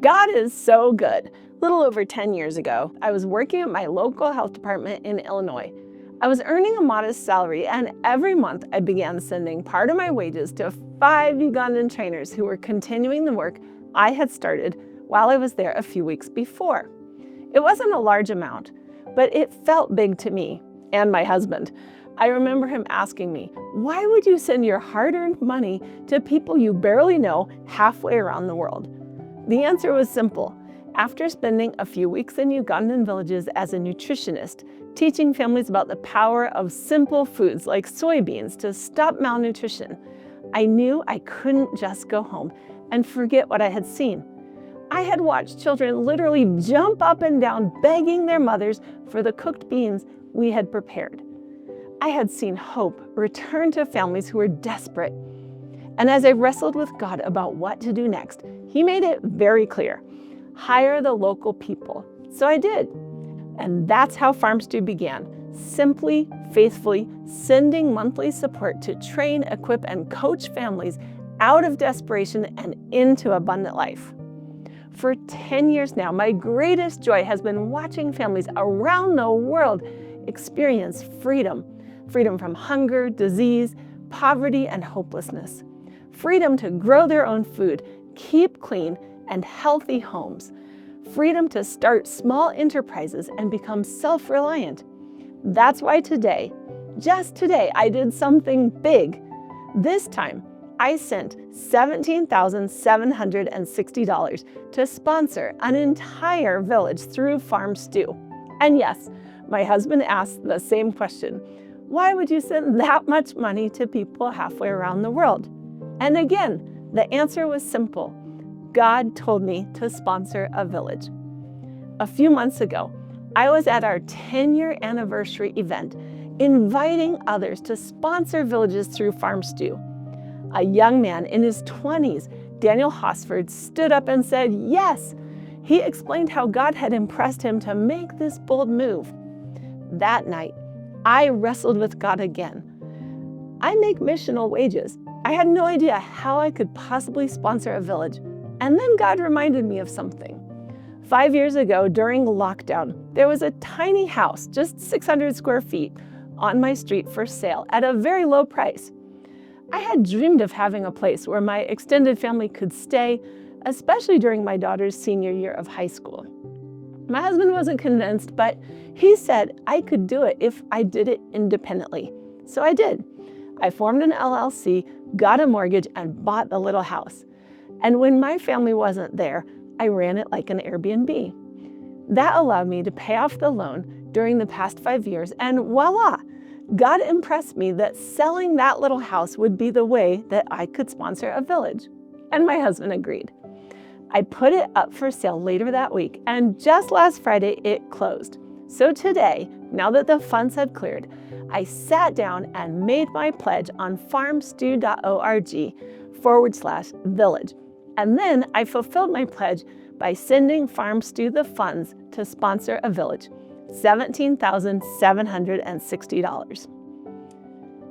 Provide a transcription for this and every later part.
God is so good. A little over 10 years ago, I was working at my local health department in Illinois. I was earning a modest salary, and every month I began sending part of my wages to 5 Ugandan trainers who were continuing the work I had started while I was there a few weeks before. It wasn't a large amount, but it felt big to me and my husband. I remember him asking me, "Why would you send your hard-earned money to people you barely know halfway around the world?" The answer was simple. After spending a few weeks in Ugandan villages as a nutritionist, teaching families about the power of simple foods like soybeans to stop malnutrition, I knew I couldn't just go home and forget what I had seen. I had watched children literally jump up and down begging their mothers for the cooked beans we had prepared. I had seen hope return to families who were desperate. And as I wrestled with God about what to do next, He made it very clear. Hire the local people. So I did. And that's how FarmStew began. Simply, faithfully, sending monthly support to train, equip, and coach families out of desperation and into abundant life. For 10 years now, my greatest joy has been watching families around the world experience freedom. Freedom from hunger, disease, poverty, and hopelessness. Freedom to grow their own food, keep clean and healthy homes. Freedom to start small enterprises and become self-reliant. That's why today, just today, I did something big. This time, I sent $17,760 to sponsor an entire village through FarmStew. And yes, my husband asked the same question. Why would you send that much money to people halfway around the world? And again, the answer was simple. God told me to sponsor a village. A few months ago, I was at our 10-year anniversary event, inviting others to sponsor villages through FarmStew. A young man in his 20s, Daniel Hosford, stood up and said yes. He explained how God had impressed him to make this bold move. That night, I wrestled with God again. I make missional wages. I had no idea how I could possibly sponsor a village. And then God reminded me of something. 5 years ago, during lockdown, there was a tiny house, just 600 square feet, on my street for sale at a very low price. I had dreamed of having a place where my extended family could stay, especially during my daughter's senior year of high school. My husband wasn't convinced, but he said I could do it if I did it independently. So I did. I formed an LLC, got a mortgage, and bought the little house. And when my family wasn't there, I ran it like an Airbnb. That allowed me to pay off the loan during the past 5 years, and voila! God impressed me that selling that little house would be the way that I could sponsor a village. And my husband agreed. I put it up for sale later that week, and just last Friday it closed. So today, now that the funds had cleared, I sat down and made my pledge on farmstew.org/village. And then I fulfilled my pledge by sending FarmStew the funds to sponsor a village, $17,760.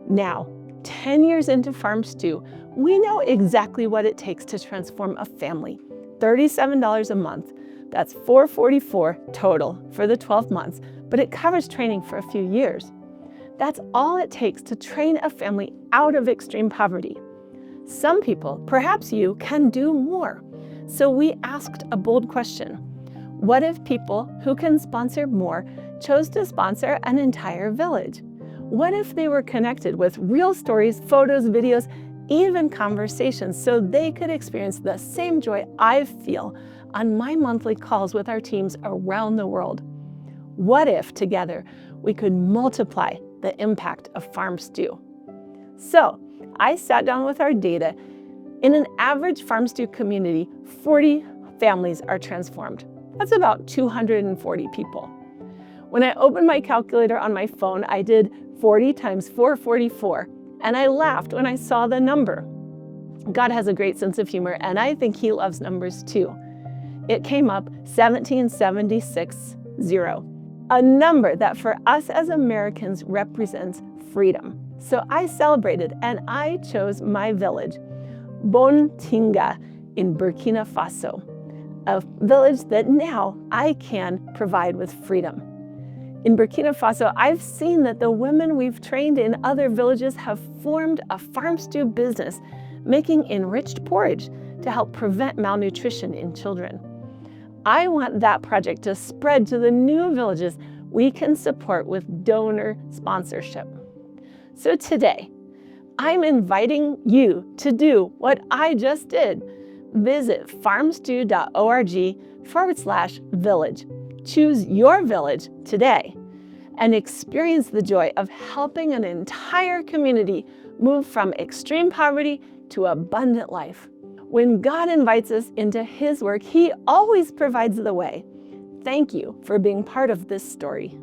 Now, 10 years into FarmStew, we know exactly what it takes to transform a family. $37 a month. That's $444 total for the 12 months, but it covers training for a few years. That's all it takes to train a family out of extreme poverty. Some people, perhaps you, can do more. So we asked a bold question. What if people who can sponsor more chose to sponsor an entire village? What if they were connected with real stories, photos, videos, even conversations, so they could experience the same joy I feel on my monthly calls with our teams around the world? What if together we could multiply the impact of FarmStew? So I sat down with our data. In an average FarmStew community, 40 families are transformed. That's about 240 people. When I opened my calculator on my phone, I did 40 times 444, and I laughed when I saw the number. God has a great sense of humor, and I think He loves numbers too. It came up 17,760, a number that for us as Americans represents freedom. So I celebrated, and I chose my village, Bontinga in Burkina Faso. a village that now I can provide with freedom. In Burkina Faso, I've seen that the women we've trained in other villages have formed a farm stew business, making enriched porridge to help prevent malnutrition in children. I want that project to spread to the new villages we can support with donor sponsorship. So today, I'm inviting you to do what I just did. Visit farmstew.org/village. Choose your village today and experience the joy of helping an entire community move from extreme poverty to abundant life. When God invites us into His work, He always provides the way. Thank you for being part of this story.